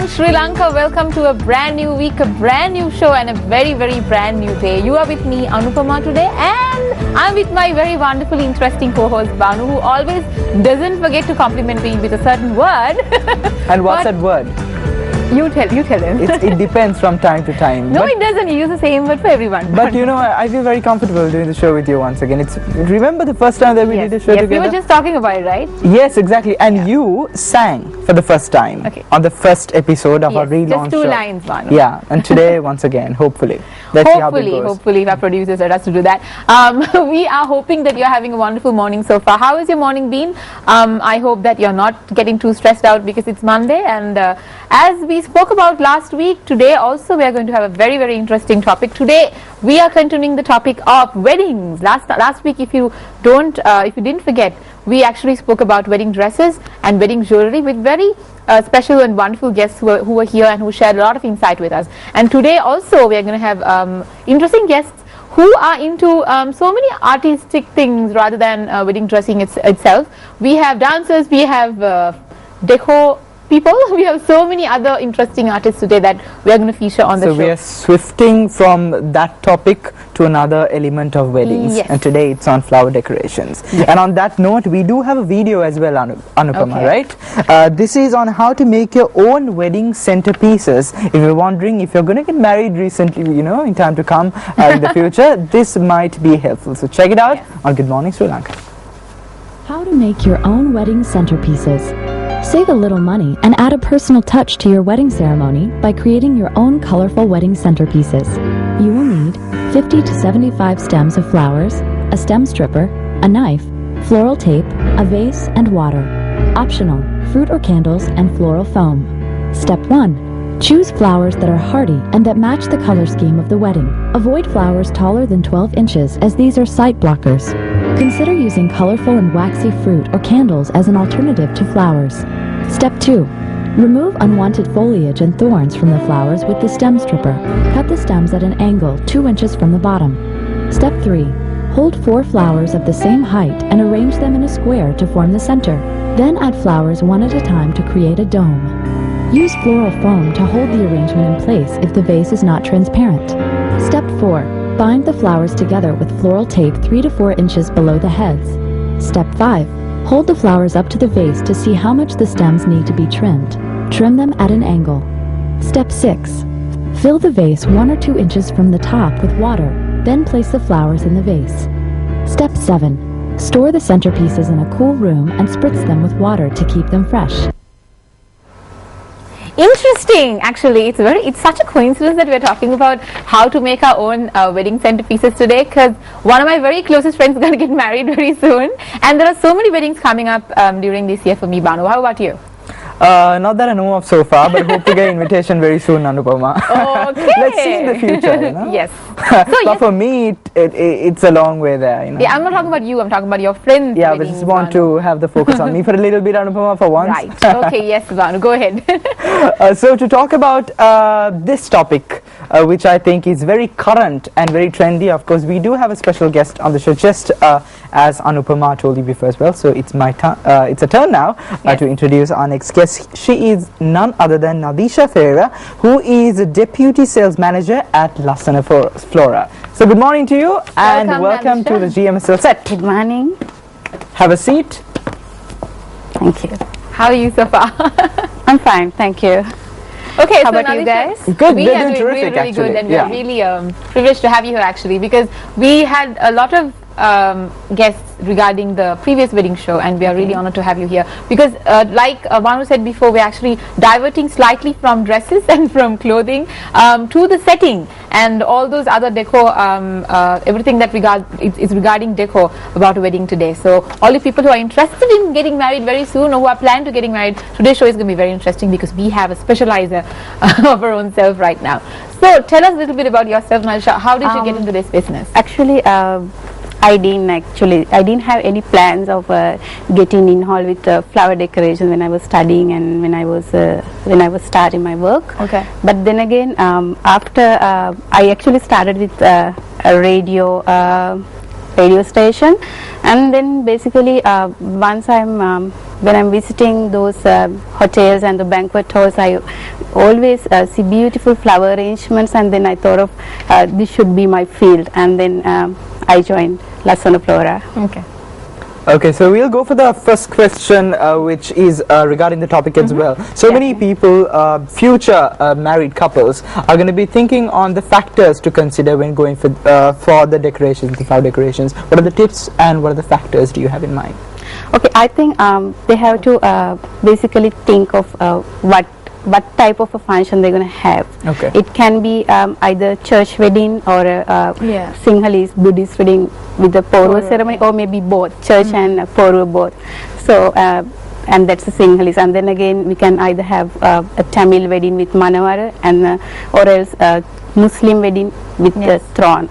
Sri Lanka. Welcome to a brand new week, a brand new show and a very, very brand new day. You are with me, Anupama, today, and I'm with my very wonderfully interesting co-host, Banu, who always doesn't forget to compliment me with a certain word. And what's that word? You tell him. It depends from time to time. No, it doesn't. You use the same word for everyone. But you know, I feel very comfortable doing the show with you once again. Remember the first time that we did the show together? Yes, we were just talking about it, right? Yes, exactly. And you sang for the first time on the first episode of our relaunch just two show. lines, Banu. Yeah, and today once again, hopefully. Let's see how it goes. Hopefully, if our producers let us to do that. We are hoping that you're having a wonderful morning so far. How has your morning been? I hope that you're not getting too stressed out because it's Monday. And as we spoke about last week, today also we are going to have a very, very interesting topic. Today we are continuing the topic of weddings. Last week, if you didn't forget, we actually spoke about wedding dresses and wedding jewelry with very special and wonderful guests who were here and who shared a lot of insight with us. And today also we are going to have interesting guests who are into so many artistic things rather than wedding dressing itself. We have dancers, we have deco people, we have so many other interesting artists today that we are going to feature on the show. So we are swifting from that topic to another element of weddings, and today it's on flower decorations. And on that note, we do have a video as well, Anupama, right? This is on how to make your own wedding centerpieces. If you're wondering if you're going to get married recently, you know, in time to come in the future, this might be helpful. So check it out on Good Morning Sri Lanka. How to make your own wedding centerpieces. Save a little money and add a personal touch to your wedding ceremony by creating your own colorful wedding centerpieces. You will need 50 to 75 stems of flowers, a stem stripper, a knife, floral tape, a vase, and water. Optional, fruit or candles and floral foam. Step 1. Choose flowers that are hardy and that match the color scheme of the wedding. Avoid flowers taller than 12 inches as these are sight blockers. Consider using colorful and waxy fruit or candles as an alternative to flowers. Step 2. Remove unwanted foliage and thorns from the flowers with the stem stripper. Cut the stems at an angle 2 inches from the bottom. Step 3. Hold 4 flowers of the same height and arrange them in a square to form the center. Then add flowers one at a time to create a dome. Use floral foam to hold the arrangement in place if the vase is not transparent. Step 4. Bind the flowers together with floral tape 3 to 4 inches below the heads. Step 5. Hold the flowers up to the vase to see how much the stems need to be trimmed. Trim them at an angle. Step 6. Fill the vase 1 or 2 inches from the top with water, then place the flowers in the vase. Step 7. Store the centerpieces in a cool room and spritz them with water to keep them fresh. Interesting, actually. It's such a coincidence that we're talking about how to make our own wedding centerpieces today, because one of my very closest friends is going to get married very soon, and there are so many weddings coming up during this year for me, Banu. How about you? Not that I know of so far, but hope to get an invitation very soon, Anupama. Okay. Let's see in the future, you know? Yes. But for me, it's a long way there, you know? Yeah, I'm not talking about you, I'm talking about your friends. Yeah, but I just want to have the focus on me for a little bit, Anupama, for once. Right. Okay, yes, Banu, go ahead. So to talk about this topic, which I think is very current and very trendy, of course, we do have a special guest on the show, just as Anupama told you before as well. So it's my turn. It's a turn now to introduce our next guest. She is none other than Nadisha Ferreira, who is a Deputy Sales Manager at Lasana Flora. So good morning to you, and welcome to the GMSL set. Good morning. Have a seat. Thank you. How are you so far? I'm fine, thank you. Okay, how so about you guys? Good, we are doing really good, and we are really privileged to have you here actually, because we had a lot of guests regarding the previous wedding show, and we are really honored to have you here because like Banu said before, we're actually diverting slightly from dresses and from clothing to the setting and all those other deco, everything that is regarding deco about a wedding today. So all the people who are interested in getting married very soon or who are planning to getting married, today's show is going to be very interesting because we have a specializer of our own self right now. So tell us a little bit about yourself, Nadisha. How did you get into this business? Actually, I didn't have any plans of getting involved with flower decoration when I was studying and when I was starting my work. Okay. But then again, after I actually started with a radio station, and then basically once I'm when I'm visiting those hotels and the banquet halls, I always see beautiful flower arrangements, and then I thought of this should be my field, and then I joined La Sonoflora. Okay. Okay, so we'll go for the first question, which is regarding the topic as well. So many people, future married couples, are going to be thinking on the factors to consider when going for the decorations, the flower decorations. What are the tips and what are the factors do you have in mind? Okay, I think they have to basically think of what type of a function they're going to have. Okay. It can be either church wedding or a Sinhalese Buddhist wedding with the Porwa ceremony, or maybe both, church and Porwa both. So, and that's the Sinhalese. And then again, we can either have a Tamil wedding with Manavara, and or else a Muslim wedding with the throne.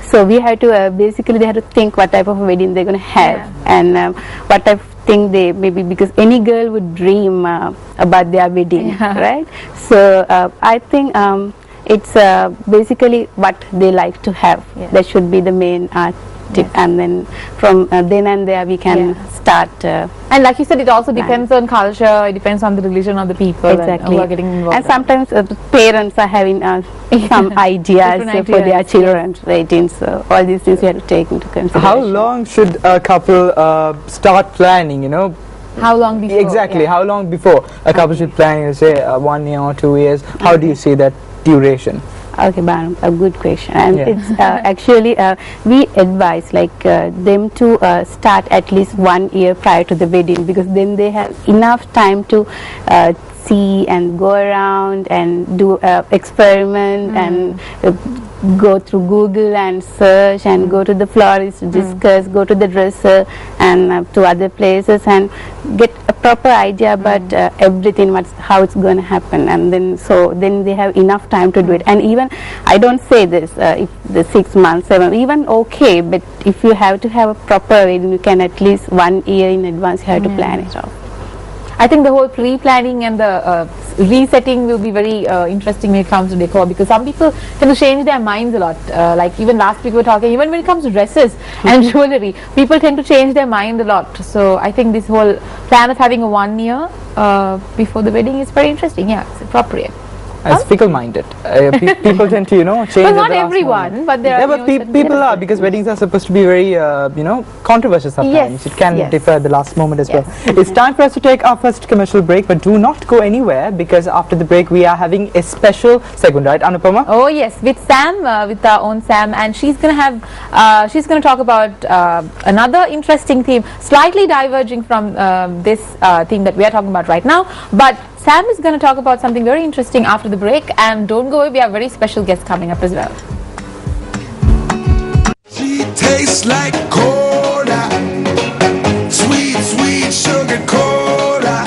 So we have to basically they have to think what type of wedding they're going to have, and what type of thing they maybe, because any girl would dream about their wedding, right? So I think it's basically what they like to have. That should be the main tip, and then from then and there we can start. And like you said, it also depends on culture, it depends on the religion of the people who are getting involved. And sometimes the parents are having some ideas for their children's weddings. So all these things we have to take into consideration. How long should a couple start planning, you know? How long before? Exactly, how long before a couple should plan, say 1 year or 2 years? How do you see that duration? Okay, Banu, a good question, and it's actually we advise them to start at least 1 year prior to the wedding, because then they have enough time to see and go around and do experiment and go through Google and search and go to the florist to discuss, go to the dresser and to other places and get a proper idea about everything, how it's going to happen, and then they have enough time to do it. And even I don't say this if the 6 months, 7, even okay, but if you have to have a proper wedding, you can at least 1 year in advance you have to plan it off. I think the whole pre-planning and the resetting will be very interesting when it comes to decor, because some people tend to change their minds a lot. Like even last week we were talking, even when it comes to dresses and jewellery, people tend to change their mind a lot. So I think this whole plan of having a 1 year before the wedding is very interesting. Yeah, it's appropriate. As fickle-minded, people tend to, change. Well, not everyone, but there are. But people are, because weddings are supposed to be very, controversial sometimes. It can differ at the last moment as well. It's time for us to take our first commercial break, but do not go anywhere, because after the break we are having a special segment, right, Anupama? Oh yes, with Sam, with our own Sam, and she's going to talk about another interesting theme, slightly diverging from this theme that we are talking about right now, but Sam is going to talk about something very interesting after the break, and don't go away, we have very special guests coming up as well. She tastes like cola, sweet, sweet sugar cola.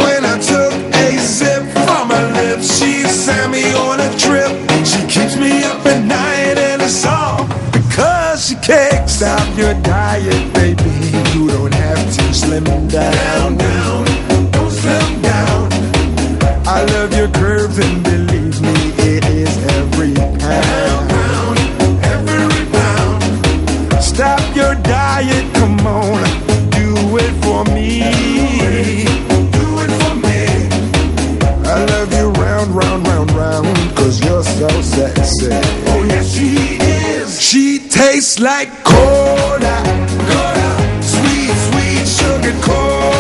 When I took a sip from her lips, she sent me on a trip. She keeps me up at night, and it's all because she kicks. Stop your diet, baby, you don't have to slim down. Slim down. I love your curves, and believe me, it is every pound, every pound. Stop your diet, come on, do it for me, do it for me. I love you round, round, round, round, 'cause you're so sexy. Oh yes, she is. She tastes like cola, cola, sweet, sweet sugar cola.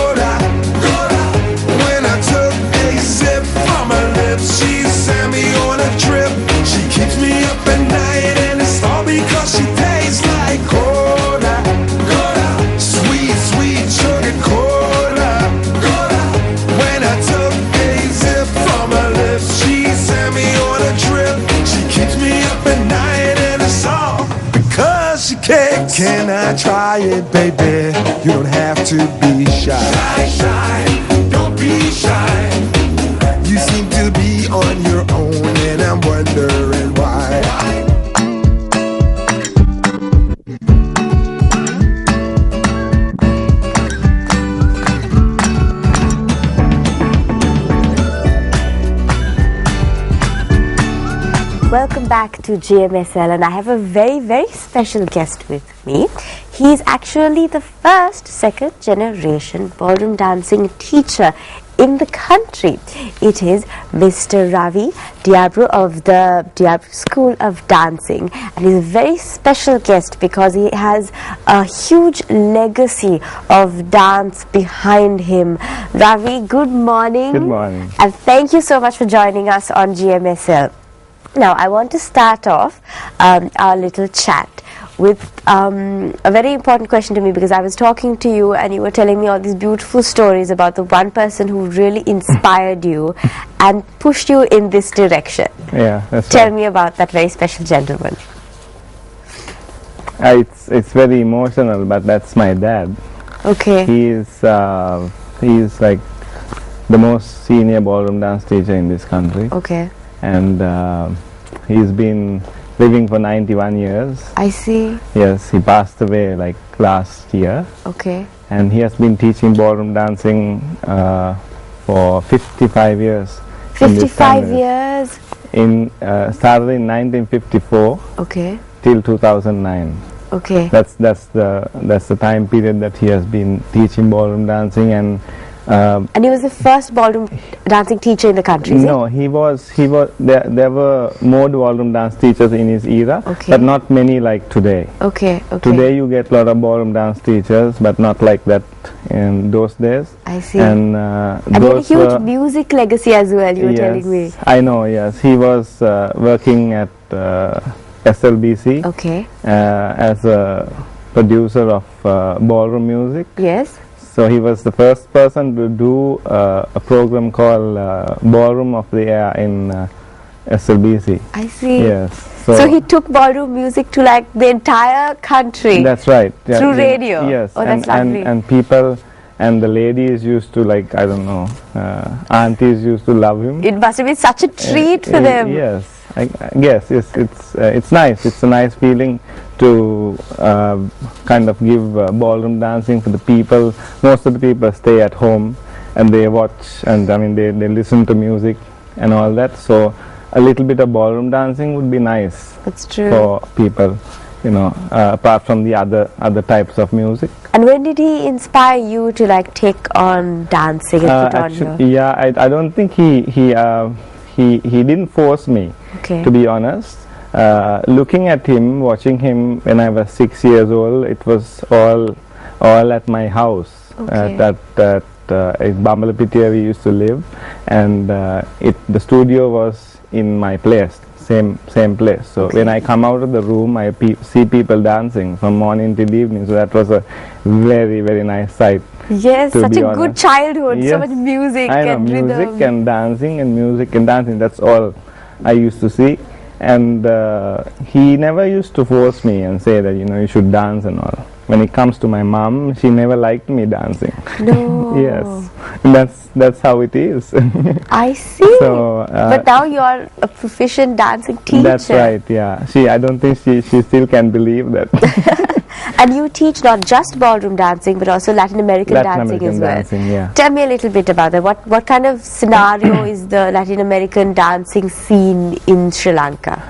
She sent me on a trip. She keeps me up at night, and it's all because she tastes like cola, cola, sweet, sweet sugar cola, cola. When I took a sip from her lips, she sent me on a trip. She keeps me up at night, and it's all because she kicks. Can I try it, baby? You don't have to be shy. Shy, shy, don't be shy. You seem to be on your own, and I'm wondering why. Welcome back to GMSL, and I have a very, very special guest with me. He is actually the first second generation ballroom dancing teacher in the country. It is Mr. Ravi Diabru of the Diabru School of Dancing, and he's a very special guest because he has a huge legacy of dance behind him. Ravi, good morning. Good morning. And thank you so much for joining us on GMSL. Now, I want to start off our little chat with a very important question to me, because I was talking to you and you were telling me all these beautiful stories about the one person who really inspired you and pushed you in this direction. Yeah, that's Tell right. me about that very special gentleman. It's very emotional, but that's my dad. Okay. He is like the most senior ballroom dance teacher in this country, Okay. and he's been living for 91 years. I see. Yes, he passed away like last year, Okay. and he has been teaching ballroom dancing for 55 years. in this 55 country. years. Started in 1954 Okay. till 2009. Okay. That's the time period that he has been teaching ballroom dancing. And And he was the first ballroom dancing teacher in the country, is no, he was there were more ballroom dance teachers in his era, Okay. but not many like today. it? Okay. Okay. Today you get a lot of ballroom dance teachers, but not like that in those days. I see. And And he had a those huge were, music legacy as well, you were yes, telling me. I know, yes. He was working at SLBC Okay. as a producer of ballroom music. Yes. So he was the first person to do a program called Ballroom of the Air in SLBC. I see. Yes. So he took ballroom music to like the entire country. That's right. Yeah, Through yeah, radio? Yes. Oh, that's lovely. and people and the ladies used to, like, I don't know, aunties used to love him. It must have been such a treat for them. Yes. I guess it's nice. It's a nice feeling to kind of give ballroom dancing to the people. Most of the people stay at home and they watch, and I mean they listen to music and all that. So a little bit of ballroom dancing would be nice That's true. for people, you know, apart from the other types of music. And when did he inspire you to like take on dancing and put on your... Actually, yeah, I don't think he didn't force me. Okay. To be honest, looking at him, watching him when I was 6 years old, it was all at my house. Okay. In Bambalapitiya we used to live, and the studio was in my place, same place. So Okay. when I come out of the room, I see people dancing from morning till evening. So that was a very, very nice sight. Yes, to such be a good honest. childhood. So Yes. much music I know, and music rhythm. and dancing and music and dancing. That's all I used to see. And he never used to force me and say that, you know, you should dance and all. When it comes to my mom, she never liked me dancing. No. Yes, that's how it is. I see. So, but now you are a proficient dancing teacher. that's right. Yeah. I don't think she still can believe that. And you teach not just ballroom dancing, but also Latin American Latin dancing American as well. dancing, yeah. Tell me a little bit about that. What kind of scenario is the Latin American dancing scene in Sri Lanka?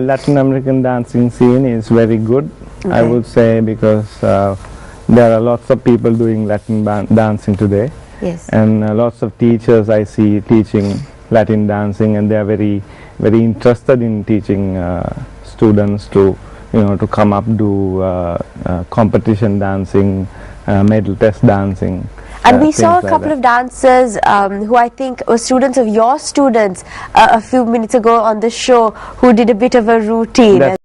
Latin American dancing scene is very good, I Okay. would say, because there are lots of people doing Latin dancing today, Yes. and lots of teachers I see teaching Latin dancing, and they are very, very interested in teaching students to, you know, to come up, do competition dancing, medal test dancing. And we things saw a like couple that. of dancers who I think were students of your students a few minutes ago on the show, who did a bit of a routine. That's